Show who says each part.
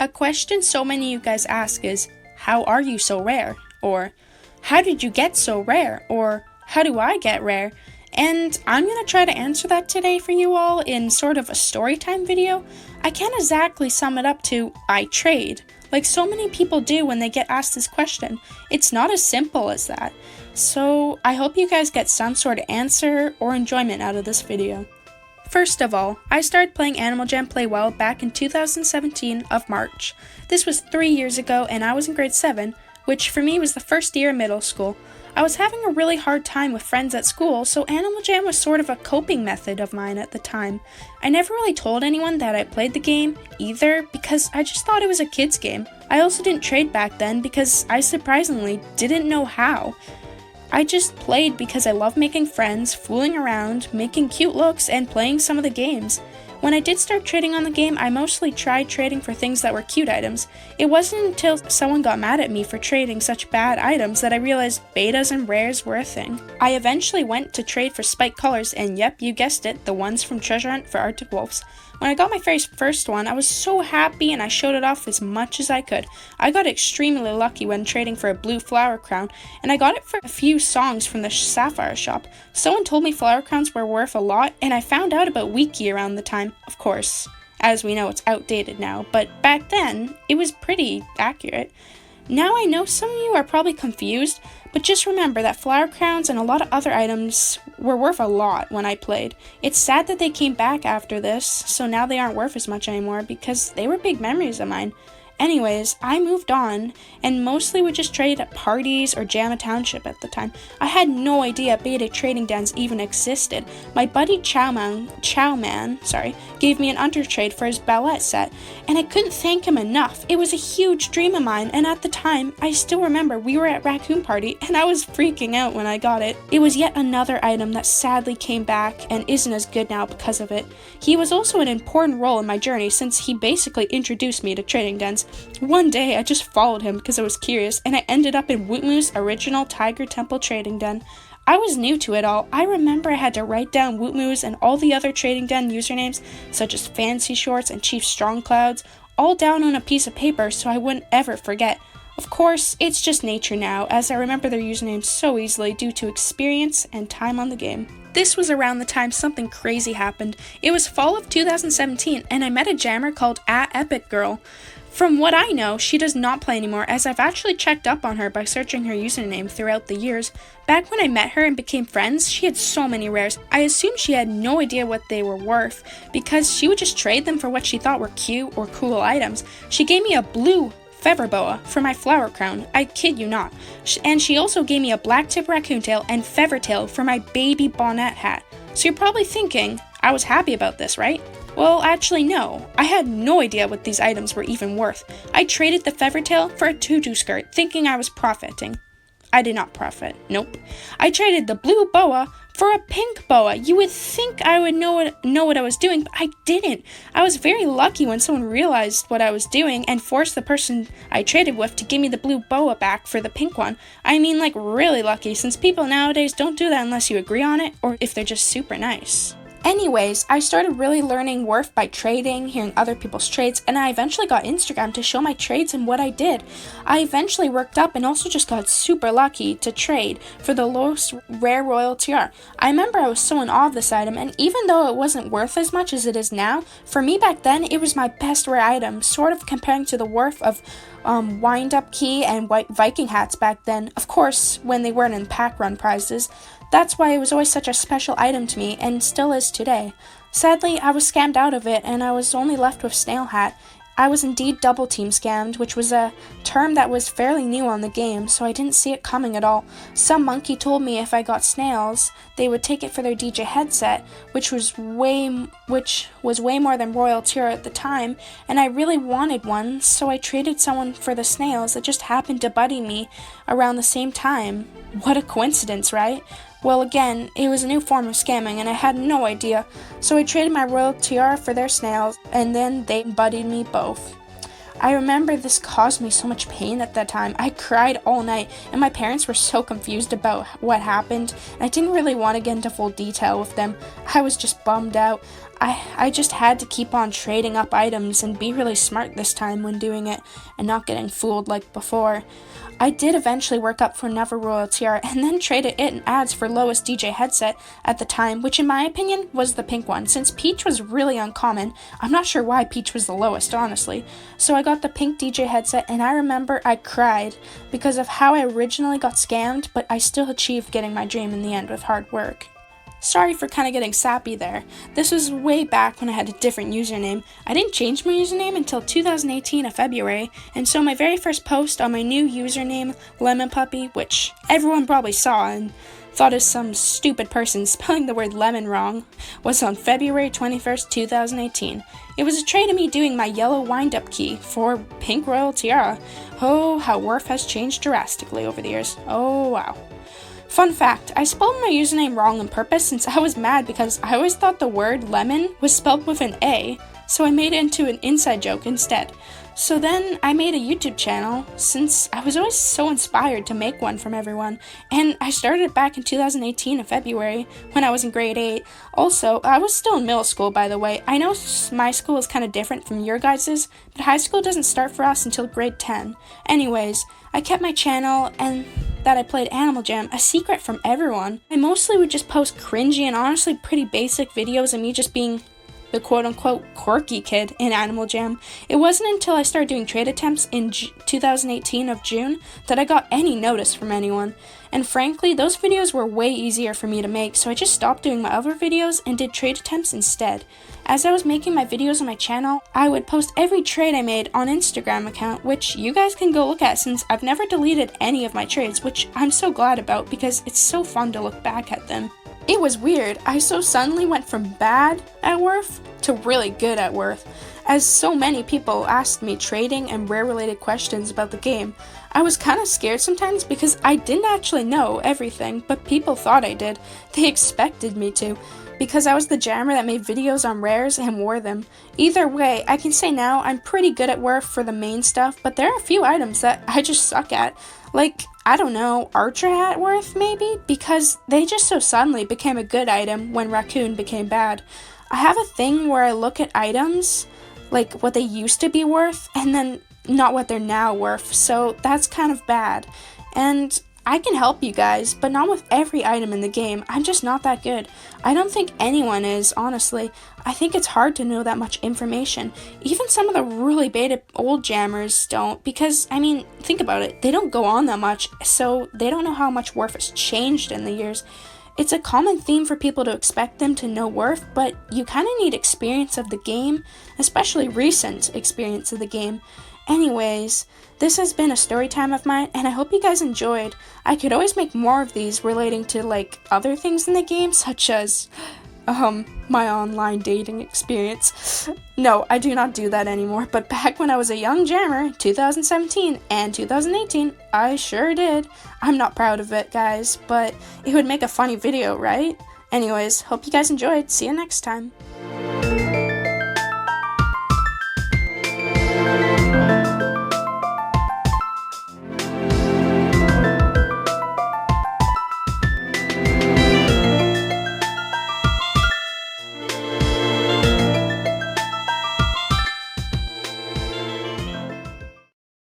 Speaker 1: A question so many of you guys ask is, how are you so rare? Or, how did you get so rare? Or, how do I get rare? And I'm going to try to answer that today for you all in sort of a storytime video. I can't exactly sum it up to, I trade, like so many people do when they get asked this question. It's not as simple as that. So I hope you guys get some sort of answer or enjoyment out of this video. First of all, I started playing Animal Jam Play Well back in 2017 of March. This was 3 years ago and I was in grade 7, which for me was the first year of middle school. I was having a really hard time with friends at school, so Animal Jam was sort of a coping method of mine at the time. I never really told anyone that I played the game either because I just thought it was a kid's game. I also didn't trade back then because I surprisingly didn't know how. I just played because I love making friends, fooling around, making cute looks, and playing some of the games. When I did start trading on the game, I mostly tried trading for things that were cute items. It wasn't until someone got mad at me for trading such bad items that I realized betas and rares were a thing. I eventually went to trade for spiked colors, and yep, you guessed it, the ones from Treasure Hunt for Arctic Wolves. When I got my very first one, I was so happy and I showed it off as much as I could. I got extremely lucky when trading for a blue flower crown, and I got it for a few songs from the Sapphire shop. Someone told me flower crowns were worth a lot, and I found out about Wiki around the time. Of course, as we know, it's outdated now, but back then, it was pretty accurate. Now I know some of you are probably confused, but just remember that flower crowns and a lot of other items were worth a lot when I played. It's sad that they came back after this, so now they aren't worth as much anymore because they were big memories of mine. Anyways, I moved on and mostly would just trade at parties or Jama Township at the time. I had no idea beta trading dens even existed. My buddy Chowman, gave me an undertrade for his ballet set, and I couldn't thank him enough. It was a huge dream of mine, and at the time, I still remember we were at Raccoon Party, and I was freaking out when I got it. It was yet another item that sadly came back and isn't as good now because of it. He was also an important role in my journey since he basically introduced me to trading dens. One day, I just followed him because I was curious, and I ended up in Wootmoo's original Tiger Temple trading den. I was new to it all. I remember I had to write down Wootmoo's and all the other trading den usernames, such as Fancy Shorts and Chief Strongclouds, all down on a piece of paper so I wouldn't ever forget. Of course, it's just nature now, as I remember their usernames so easily due to experience and time on the game. This was around the time something crazy happened. It was fall of 2017, and I met a jammer called @EpicGirl. From what I know, she does not play anymore, as I've actually checked up on her by searching her username throughout the years. Back when I met her and became friends, she had so many rares. I assumed she had no idea what they were worth, because she would just trade them for what she thought were cute or cool items. She gave me a blue feather boa for my flower crown, I kid you not. And she also gave me a black tip raccoon tail and feather tail for my baby bonnet hat. So you're probably thinking, I was happy about this, right? Well, actually no. I had no idea what these items were even worth. I traded the feather tail for a tutu skirt, thinking I was profiting. I did not profit. Nope. I traded the blue boa for a pink boa. You would think I would know what I was doing, but I didn't. I was very lucky when someone realized what I was doing and forced the person I traded with to give me the blue boa back for the pink one. I mean, like, really lucky, since people nowadays don't do that unless you agree on it or if they're just super nice. Anyways, I started really learning worth by trading, hearing other people's trades, and I eventually got Instagram to show my trades and what I did. I eventually worked up and also just got super lucky to trade for the lowest rare royal tiara. I remember I was so in awe of this item, and even though it wasn't worth as much as it is now, for me back then it was my best rare item, sort of comparing to the worth of wind-up key and white Viking hats back then, of course, when they weren't in pack run prizes. That's why it was always such a special item to me, and still is today. Sadly, I was scammed out of it, and I was only left with Snail Hat. I was indeed double team scammed, which was a term that was fairly new on the game, so I didn't see it coming at all. Some monkey told me if I got snails, they would take it for their DJ headset, which was way more than royal tier at the time, and I really wanted one, so I traded someone for the snails that just happened to buddy me around the same time. What a coincidence, right? Well, again, it was a new form of scamming, and I had no idea, so I traded my royal tiara for their snails, and then they buddied me both. I remember this caused me so much pain at that time. I cried all night, and my parents were so confused about what happened, and I didn't really want to get into full detail with them. I was just bummed out. I just had to keep on trading up items and be really smart this time when doing it, and not getting fooled like before. I did eventually work up for another Royal Tiara, and then traded it in ads for lowest DJ headset at the time, which in my opinion was the pink one. Since Peach was really uncommon, I'm not sure why Peach was the lowest, honestly. So I got the pink DJ headset, and I remember I cried because of how I originally got scammed, but I still achieved getting my dream in the end with hard work. Sorry for kind of getting sappy there. This was way back when I had a different username. I didn't change my username until 2018 of February, and so my very first post on my new username, Leamonpuppy, which everyone probably saw and thought is some stupid person spelling the word lemon wrong, was on February 21st, 2018. It was a trade of me doing my yellow wind-up key for pink Royal Tiara. Oh, how Worf has changed drastically over the years. Oh, wow. Fun fact, I spelled my username wrong on purpose since I was mad because I always thought the word lemon was spelled with an A, so I made it into an inside joke instead. So then I made a YouTube channel since I was always so inspired to make one from everyone, and I started it back in 2018 in February when I was in grade 8. Also, I was still in middle school, by the way. I know my school is kind of different from your guys's, but high school doesn't start for us until grade 10. Anyways, I kept my channel and that I played Animal Jam a secret from everyone. I mostly would just post cringy and honestly pretty basic videos of me just being the quote-unquote quirky kid in Animal Jam. It wasn't until I started doing trade attempts in 2018 of June that I got any notice from anyone. And frankly, those videos were way easier for me to make, so I just stopped doing my other videos and did trade attempts instead. As I was making my videos on my channel, I would post every trade I made on Instagram account, which you guys can go look at since I've never deleted any of my trades, which I'm so glad about because it's so fun to look back at them. It was weird. I so suddenly went from bad at Worth to really good at Worth, as so many people asked me trading and rare-related questions about the game. I was kind of scared sometimes because I didn't actually know everything, but people thought I did. They expected me to, because I was the jammer that made videos on rares and wore them. Either way, I can say now I'm pretty good at Worth for the main stuff, but there are a few items that I just suck at. Like, I don't know, Archer Hat Worth maybe? Because they just so suddenly became a good item when Raccoon became bad. I have a thing where I look at items, like what they used to be worth, and then not what they're now worth, so that's kind of bad. And I can help you guys, but not with every item in the game. I'm just not that good. I don't think anyone is, honestly. I think it's hard to know that much information. Even some of the really beta old jammers don't, because, I mean, think about it. They don't go on that much, so they don't know how much Worth has changed in the years. It's a common theme for people to expect them to know Worth, but you kind of need experience of the game, especially recent experience of the game. Anyways, this has been a story time of mine, and I hope you guys enjoyed. I could always make more of these relating to, like, other things in the game, such as, my online dating experience. No, I do not do that anymore, but back when I was a young jammer, 2017 and 2018, I sure did. I'm not proud of it, guys, but it would make a funny video, right? Anyways, hope you guys enjoyed. See you next time.